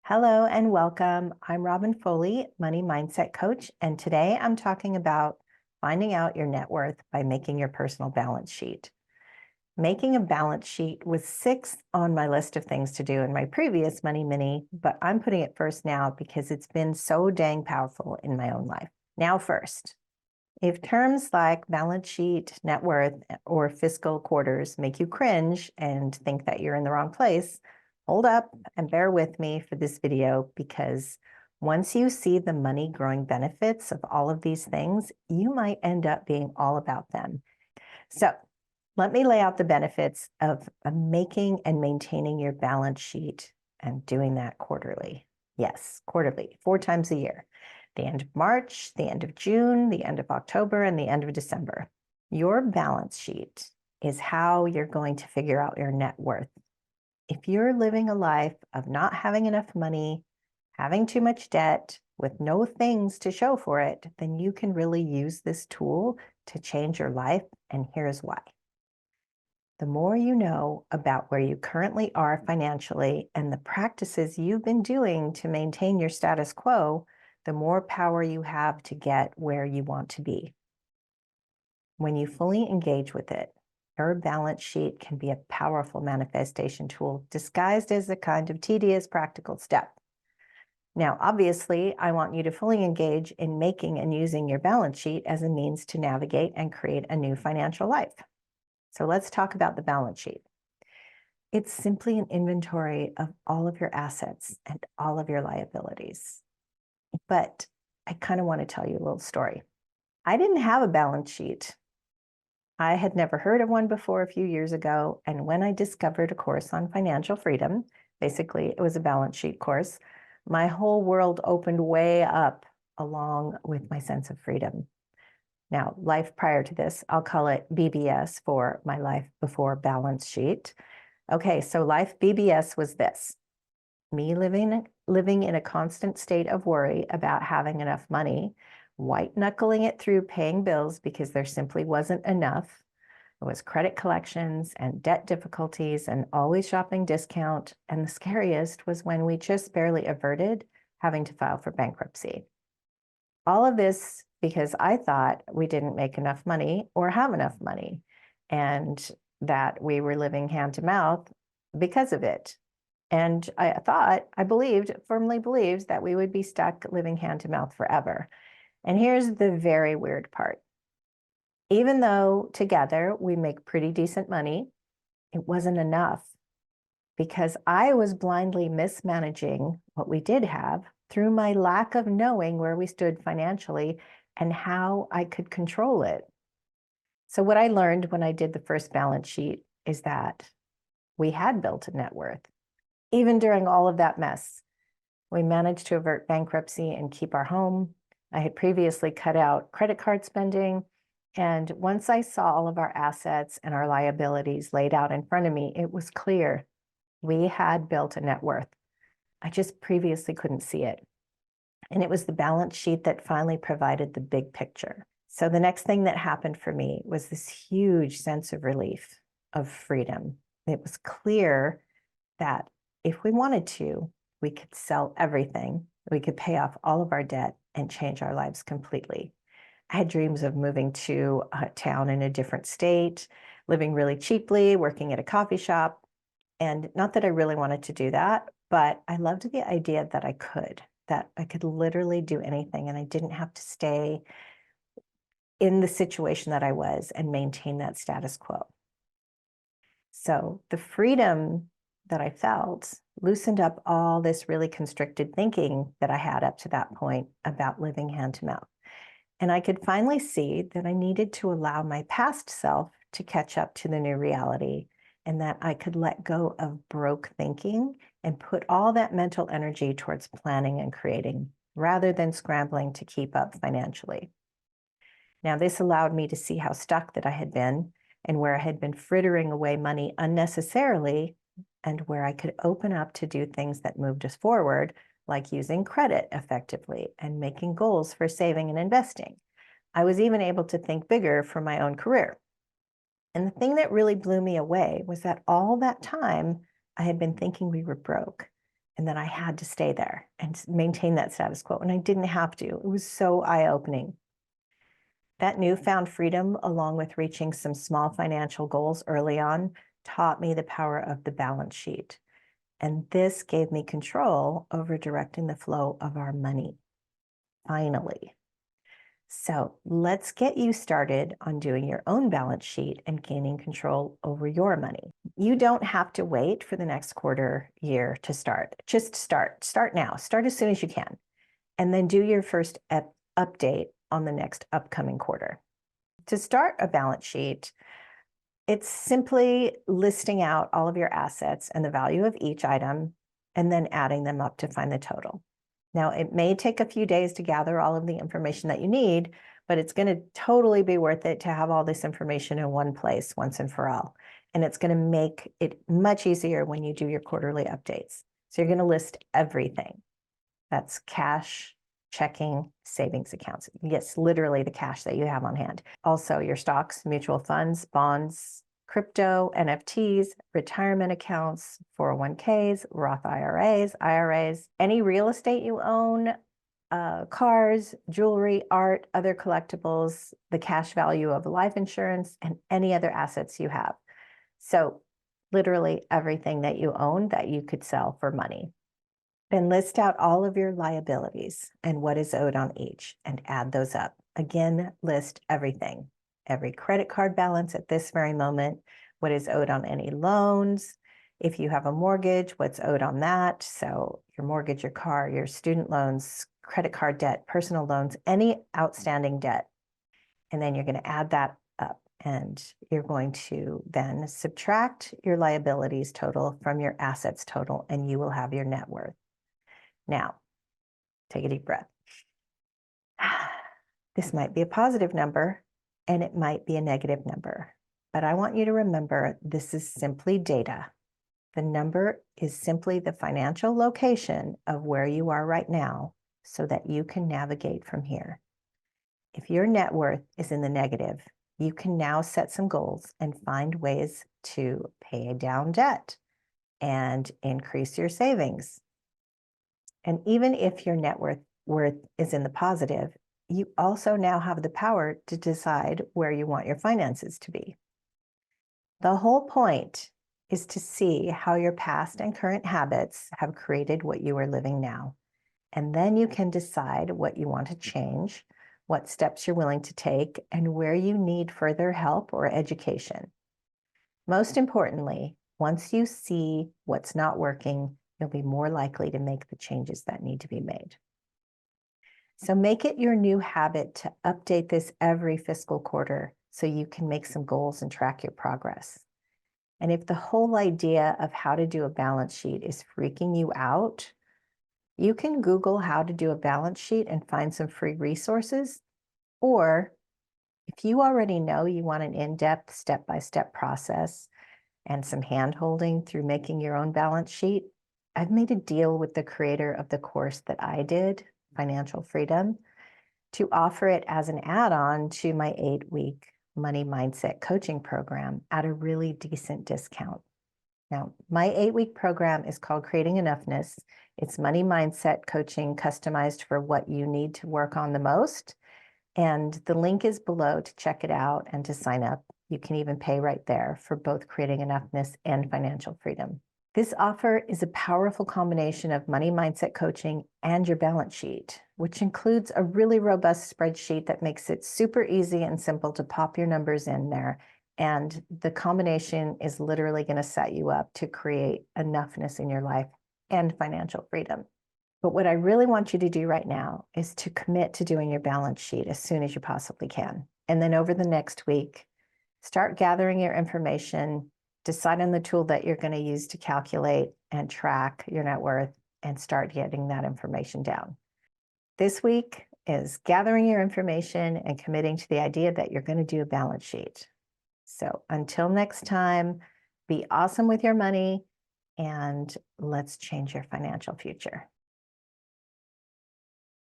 Hello and welcome. I'm Robin Foley, Money Mindset Coach, and today I'm talking about finding out your net worth by making your personal balance sheet. Making a balance sheet was sixth on my list of things to do in my previous Money Mini, but I'm putting it first now because it's been so dang powerful in my own life. Now first, if terms like balance sheet, net worth, or fiscal quarters make you cringe and think that you're in the wrong place, hold up and bear with me for this video, because once you see the money growing benefits of all of these things, you might end up being all about them. So let me lay out the benefits of making and maintaining your balance sheet and doing that quarterly. Yes, quarterly, 4 times a year. The end of March, the end of June, the end of October, and the end of December. Your balance sheet is how you're going to figure out your net worth. If you're living a life of not having enough money, having too much debt, with no things to show for it, then you can really use this tool to change your life, and here's why. The more you know about where you currently are financially and the practices you've been doing to maintain your status quo, the more power you have to get where you want to be. When you fully engage with it, your balance sheet can be a powerful manifestation tool disguised as a kind of tedious practical step. Now, obviously, I want you to fully engage in making and using your balance sheet as a means to navigate and create a new financial life. So let's talk about the balance sheet. It's simply an inventory of all of your assets and all of your liabilities. But I kind of want to tell you a little story. I didn't have a balance sheet. I had never heard of one before a few years ago. And when I discovered a course on financial freedom, basically it was a balance sheet course, my whole world opened way up along with my sense of freedom. Now, life prior to this, I'll call it BBS for my life before balance sheet. Okay, so life BBS was this: me living in a constant state of worry about having enough money, white knuckling it through paying bills because there simply wasn't enough. It was credit collections and debt difficulties and always shopping discount. And the scariest was when we just barely averted having to file for bankruptcy. All of this because I thought we didn't make enough money or have enough money, and that we were living hand to mouth because of it. And I firmly believed that we would be stuck living hand to mouth forever. And here's the very weird part. Even though together we make pretty decent money, it wasn't enough, because I was blindly mismanaging what we did have through my lack of knowing where we stood financially and how I could control it. So what I learned when I did the first balance sheet is that we had built a net worth. Even during all of that mess, we managed to avert bankruptcy and keep our home. I had previously cut out credit card spending. And once I saw all of our assets and our liabilities laid out in front of me, it was clear we had built a net worth. I just previously couldn't see it. And it was the balance sheet that finally provided the big picture. So the next thing that happened for me was this huge sense of relief, of freedom. It was clear that if we wanted to, we could sell everything. We could pay off all of our debt and change our lives completely. I had dreams of moving to a town in a different state, living really cheaply, working at a coffee shop. And not that I really wanted to do that, but I loved the idea that I could literally do anything, and I didn't have to stay in the situation that I was and maintain that status quo. So the freedom that I felt loosened up all this really constricted thinking that I had up to that point about living hand to mouth. And I could finally see that I needed to allow my past self to catch up to the new reality, and that I could let go of broke thinking and put all that mental energy towards planning and creating, rather than scrambling to keep up financially. Now, this allowed me to see how stuck that I had been, and where I had been frittering away money unnecessarily, and where I could open up to do things that moved us forward, like using credit effectively and making goals for saving and investing. I was even able to think bigger for my own career. And the thing that really blew me away was that all that time I had been thinking we were broke. And then I had to stay there and maintain that status quo. And I didn't have to. It was so eye-opening. That newfound freedom, along with reaching some small financial goals early on, taught me the power of the balance sheet. And this gave me control over directing the flow of our money, finally. So let's get you started on doing your own balance sheet and gaining control over your money. You don't have to wait for the next quarter year to start. Just start. Start now. Start as soon as you can. And then do your first update on the next upcoming quarter. To start a balance sheet, it's simply listing out all of your assets and the value of each item, and then adding them up to find the total. Now, it may take a few days to gather all of the information that you need, but it's going to totally be worth it to have all this information in one place once and for all. And it's going to make it much easier when you do your quarterly updates. So you're going to list everything. That's cash, checking, savings accounts. Yes, literally the cash that you have on hand. Also your stocks, mutual funds, bonds, crypto, NFTs, retirement accounts, 401ks, Roth IRAs, any real estate you own, cars, jewelry, art, other collectibles, the cash value of life insurance, and any other assets you have. So literally everything that you own that you could sell for money. Then list out all of your liabilities and what is owed on each and add those up. Again, list everything. Every credit card balance at this very moment, what is owed on any loans. If you have a mortgage, what's owed on that. So your mortgage, your car, your student loans, credit card debt, personal loans, any outstanding debt. And then you're going to add that up and you're going to then subtract your liabilities total from your assets total and you will have your net worth. Now, take a deep breath. This might be a positive number and it might be a negative number, but I want you to remember this is simply data. The number is simply the financial location of where you are right now so that you can navigate from here. If your net worth is in the negative, you can now set some goals and find ways to pay down debt and increase your savings. And even if your net worth is in the positive, you also now have the power to decide where you want your finances to be. The whole point is to see how your past and current habits have created what you are living now. And then you can decide what you want to change, what steps you're willing to take, and where you need further help or education. Most importantly, once you see what's not working, you'll be more likely to make the changes that need to be made. So make it your new habit to update this every fiscal quarter so you can make some goals and track your progress. And if the whole idea of how to do a balance sheet is freaking you out, you can Google how to do a balance sheet and find some free resources. Or if you already know you want an in-depth step-by-step process and some hand-holding through making your own balance sheet, I've made a deal with the creator of the course that I did, Financial Freedom, to offer it as an add-on to my 8-week money mindset coaching program at a really decent discount. Now, my 8-week program is called Creating Enoughness. It's money mindset coaching customized for what you need to work on the most. And the link is below to check it out and to sign up. You can even pay right there for both Creating Enoughness and Financial Freedom. This offer is a powerful combination of money mindset coaching and your balance sheet, which includes a really robust spreadsheet that makes it super easy and simple to pop your numbers in there. And the combination is literally going to set you up to create enoughness in your life and financial freedom. But what I really want you to do right now is to commit to doing your balance sheet as soon as you possibly can. And then over the next week, start gathering your information, decide on the tool that you're going to use to calculate and track your net worth, and start getting that information down. This week is gathering your information and committing to the idea that you're going to do a balance sheet. So until next time, be awesome with your money and let's change your financial future.